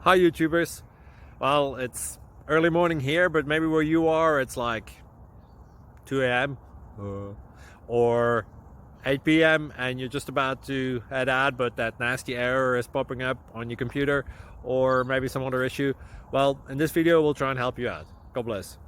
Hi YouTubers. Well, it's early morning here, but maybe where you are it's like 2 a.m. or 8 p.m. and you're just about to head out, but that nasty error is popping up on your computer, or maybe some other issue. Well, in this video we'll try and help you out. God bless.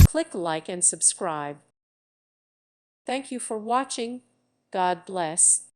Click like and subscribe. Thank you for watching. God bless.